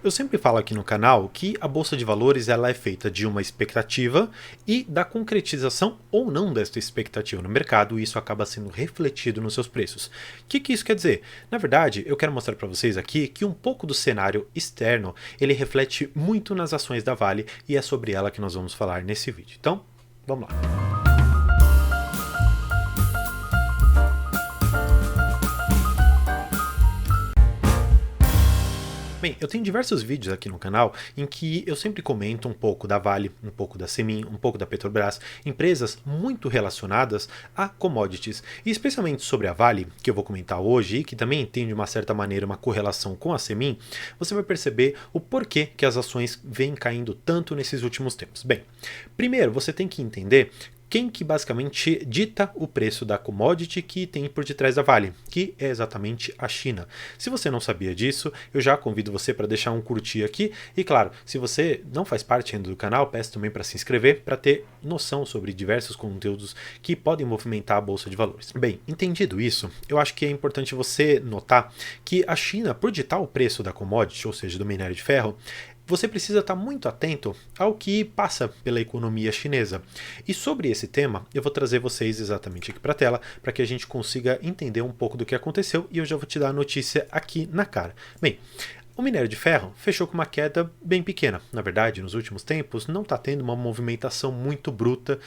Eu sempre falo aqui no canal que a bolsa de valores ela é feita de uma expectativa e da concretização ou não desta expectativa no mercado, e isso acaba sendo refletido nos seus preços. O que isso quer dizer? Na verdade, eu quero mostrar para vocês aqui que um pouco do cenário externo ele reflete muito nas ações da Vale e é sobre ela que nós vamos falar nesse vídeo. Então, vamos lá. Bem, eu tenho diversos vídeos aqui no canal em que eu sempre comento um pouco da Vale, um pouco da Semin, um pouco da Petrobras, empresas muito relacionadas a commodities. E especialmente sobre a Vale, que eu vou comentar hoje e que também tem de uma certa maneira uma correlação com a Semin, você vai perceber o porquê que as ações vêm caindo tanto nesses últimos tempos. Bem, primeiro você tem que entender quem que basicamente dita o preço da commodity que tem por detrás da Vale, que é exatamente a China. Se você não sabia disso, eu já convido você para deixar um curtir aqui e claro, se você não faz parte ainda do canal, peço também para se inscrever para ter noção sobre diversos conteúdos que podem movimentar a bolsa de valores. Bem, entendido isso, eu acho que é importante você notar que a China, por ditar o preço da commodity, ou seja, do minério de ferro, você precisa estar muito atento ao que passa pela economia chinesa. E sobre esse tema, eu vou trazer vocês exatamente aqui para a tela, para que a gente consiga entender um pouco do que aconteceu e eu já vou te dar a notícia aqui na cara. Bem, o minério de ferro fechou com uma queda bem pequena. Na verdade, nos últimos tempos, não está tendo uma movimentação muito bruta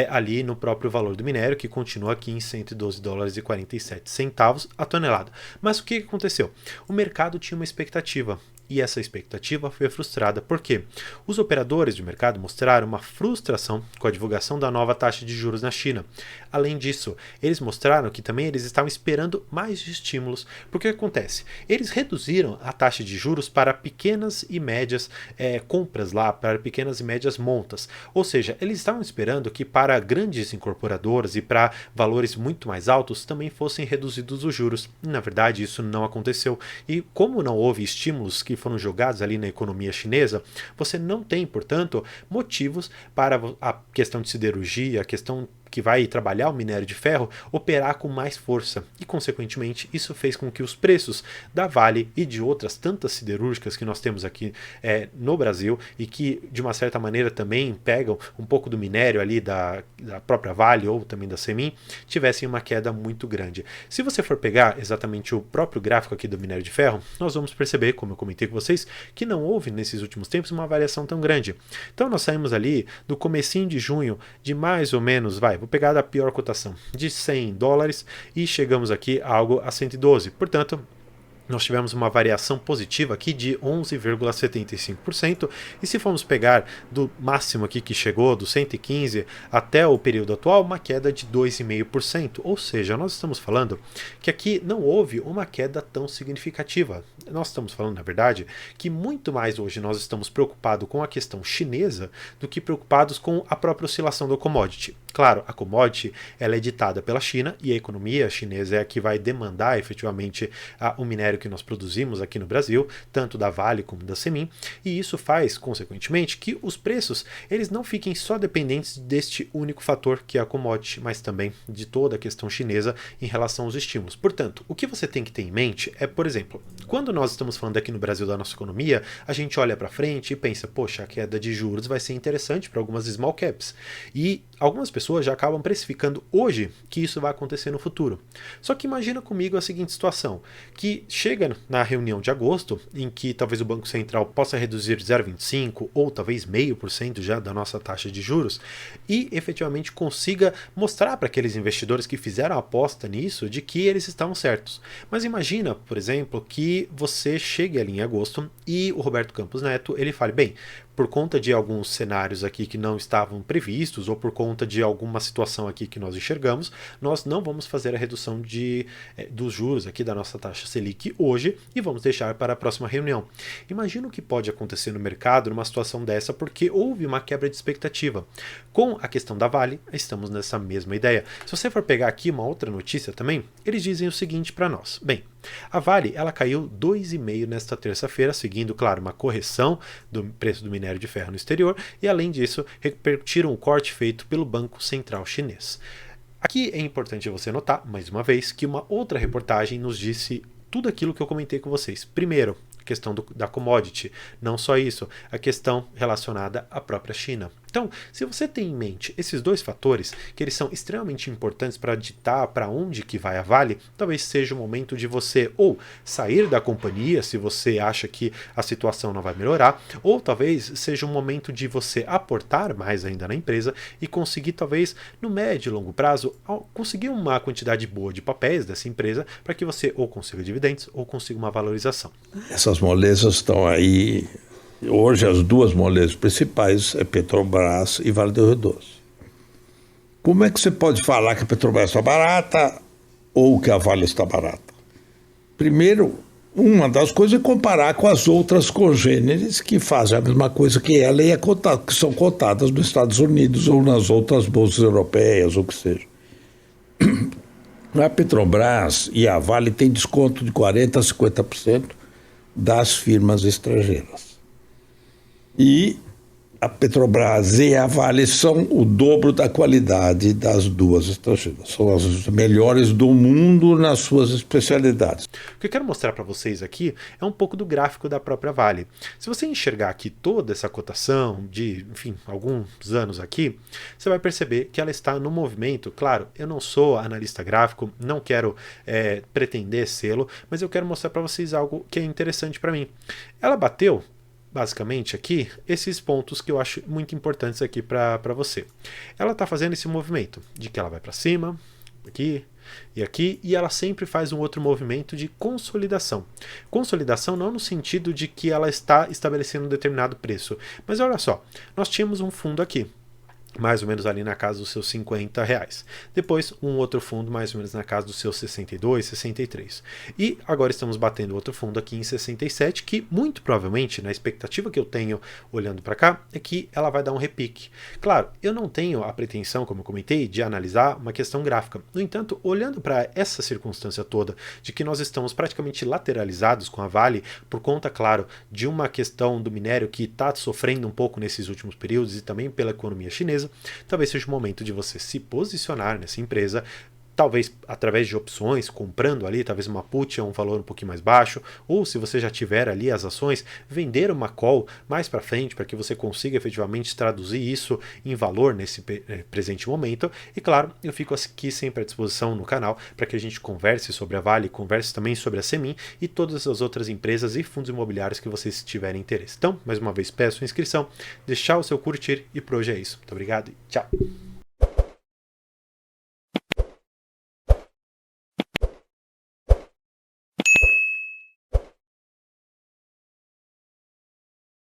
ali no próprio valor do minério, que continua aqui em 112 dólares e 47 centavos a tonelada. Mas o que aconteceu? O mercado tinha uma expectativa. E essa expectativa foi frustrada porque os operadores de mercado mostraram uma frustração com a divulgação da nova taxa de juros na China. Além disso, eles mostraram que também eles estavam esperando mais estímulos. Porque o que acontece? Eles reduziram a taxa de juros para pequenas e médias compras lá, para pequenas e médias montas. Ou seja, eles estavam esperando que para grandes incorporadoras e para valores muito mais altos também fossem reduzidos os juros. Na verdade, isso não aconteceu. E como não houve estímulos que foram jogados ali na economia chinesa, você não tem, portanto, motivos para a questão de siderurgia, a questão que vai trabalhar o minério de ferro, operar com mais força. E, consequentemente, isso fez com que os preços da Vale e de outras tantas siderúrgicas que nós temos aqui no Brasil e que, de uma certa maneira, também pegam um pouco do minério ali da própria Vale ou também da Semin, tivessem uma queda muito grande. Se você for pegar exatamente o próprio gráfico aqui do minério de ferro, nós vamos perceber, como eu comentei com vocês, que não houve nesses últimos tempos uma variação tão grande. Então, nós saímos ali do comecinho de junho de mais ou menos, vou pegar a pior cotação, de 100 dólares e chegamos aqui a algo a 112. Portanto, nós tivemos uma variação positiva aqui de 11,75% e se formos pegar do máximo aqui que chegou, do 115 até o período atual, uma queda de 2,5%, ou seja, nós estamos falando que aqui não houve uma queda tão significativa. Nós estamos falando, na verdade, que muito mais hoje nós estamos preocupados com a questão chinesa do que preocupados com a própria oscilação do commodity. Claro, a commodity ela é ditada pela China e a economia chinesa é a que vai demandar efetivamente o minério que nós produzimos aqui no Brasil, tanto da Vale como da Semin, e isso faz, consequentemente, que os preços eles não fiquem só dependentes deste único fator que é a commodity, mas também de toda a questão chinesa em relação aos estímulos. Portanto, o que você tem que ter em mente é, por exemplo, quando nós estamos falando aqui no Brasil da nossa economia, a gente olha para frente e pensa, poxa, a queda de juros vai ser interessante para algumas small caps. E algumas pessoas já acabam precificando hoje que isso vai acontecer no futuro. Só que imagina comigo a seguinte situação, que chega na reunião de agosto, em que talvez o Banco Central possa reduzir 0,25% ou talvez 0,5% já da nossa taxa de juros, e efetivamente consiga mostrar para aqueles investidores que fizeram a aposta nisso, de que eles estavam certos. Mas imagina, por exemplo, que você chegue ali em agosto e o Roberto Campos Neto, ele fale, bem, por conta de alguns cenários aqui que não estavam previstos ou por conta de alguma situação aqui que nós enxergamos, nós não vamos fazer a redução dos juros aqui da nossa taxa Selic hoje e vamos deixar para a próxima reunião. Imagina o que pode acontecer no mercado numa situação dessa, porque houve uma quebra de expectativa. Com a questão da Vale, estamos nessa mesma ideia. Se você for pegar aqui uma outra notícia também, eles dizem o seguinte para nós. Bem, a Vale ela caiu 2,5% nesta terça-feira, seguindo, claro, uma correção do preço do minério de ferro no exterior e, além disso, repercutiram o corte feito pelo Banco Central Chinês. Aqui é importante você notar, mais uma vez, que uma outra reportagem nos disse tudo aquilo que eu comentei com vocês. Primeiro, a questão da commodity, não só isso, a questão relacionada à própria China. Então, se você tem em mente esses dois fatores, que eles são extremamente importantes para ditar para onde que vai a Vale, talvez seja o momento de você ou sair da companhia, se você acha que a situação não vai melhorar, ou talvez seja um momento de você aportar mais ainda na empresa e conseguir talvez no médio e longo prazo conseguir uma quantidade boa de papéis dessa empresa para que você ou consiga dividendos ou consiga uma valorização. Essas molezas estão aí. Hoje as duas molezas principais é Petrobras e Vale do Rio Doce. Como é que você pode falar que a Petrobras está barata ou que a Vale está barata? Primeiro, uma das coisas é comparar com as outras congêneres que fazem a mesma coisa que ela e que são cotadas nos Estados Unidos ou nas outras bolsas europeias, ou o que seja. A Petrobras e a Vale têm desconto de 40% a 50% das firmas estrangeiras. E a Petrobras e a Vale são o dobro da qualidade das duas estrangeiras. São as melhores do mundo nas suas especialidades. O que eu quero mostrar para vocês aqui é um pouco do gráfico da própria Vale. Se você enxergar aqui toda essa cotação de, enfim, alguns anos aqui, você vai perceber que ela está no movimento. Claro, eu não sou analista gráfico, não quero pretender sê-lo, mas eu quero mostrar para vocês algo que é interessante para mim. Ela bateu basicamente aqui, esses pontos que eu acho muito importantes aqui para você. Ela está fazendo esse movimento de que ela vai para cima, aqui e aqui, e ela sempre faz um outro movimento de consolidação. Consolidação não no sentido de que ela está estabelecendo um determinado preço, mas olha só, nós tínhamos um fundo aqui, mais ou menos ali na casa dos seus R$50. Depois, um outro fundo mais ou menos na casa dos seus 62, 63. E agora estamos batendo outro fundo aqui em 67, que muito provavelmente, na expectativa que eu tenho olhando para cá, é que ela vai dar um repique. Claro, eu não tenho a pretensão, como eu comentei, de analisar uma questão gráfica. No entanto, olhando para essa circunstância toda, de que nós estamos praticamente lateralizados com a Vale, por conta, claro, de uma questão do minério que está sofrendo um pouco nesses últimos períodos e também pela economia chinesa, talvez seja o momento de você se posicionar nessa empresa, talvez através de opções, comprando ali, talvez uma put a um valor um pouquinho mais baixo, ou se você já tiver ali as ações, vender uma call mais para frente para que você consiga efetivamente traduzir isso em valor nesse presente momento. E claro, eu fico aqui sempre à disposição no canal para que a gente converse sobre a Vale, converse também sobre a Semin e todas as outras empresas e fundos imobiliários que vocês tiverem interesse. Então, mais uma vez, peço inscrição, deixar o seu curtir e por hoje é isso. Muito obrigado e tchau!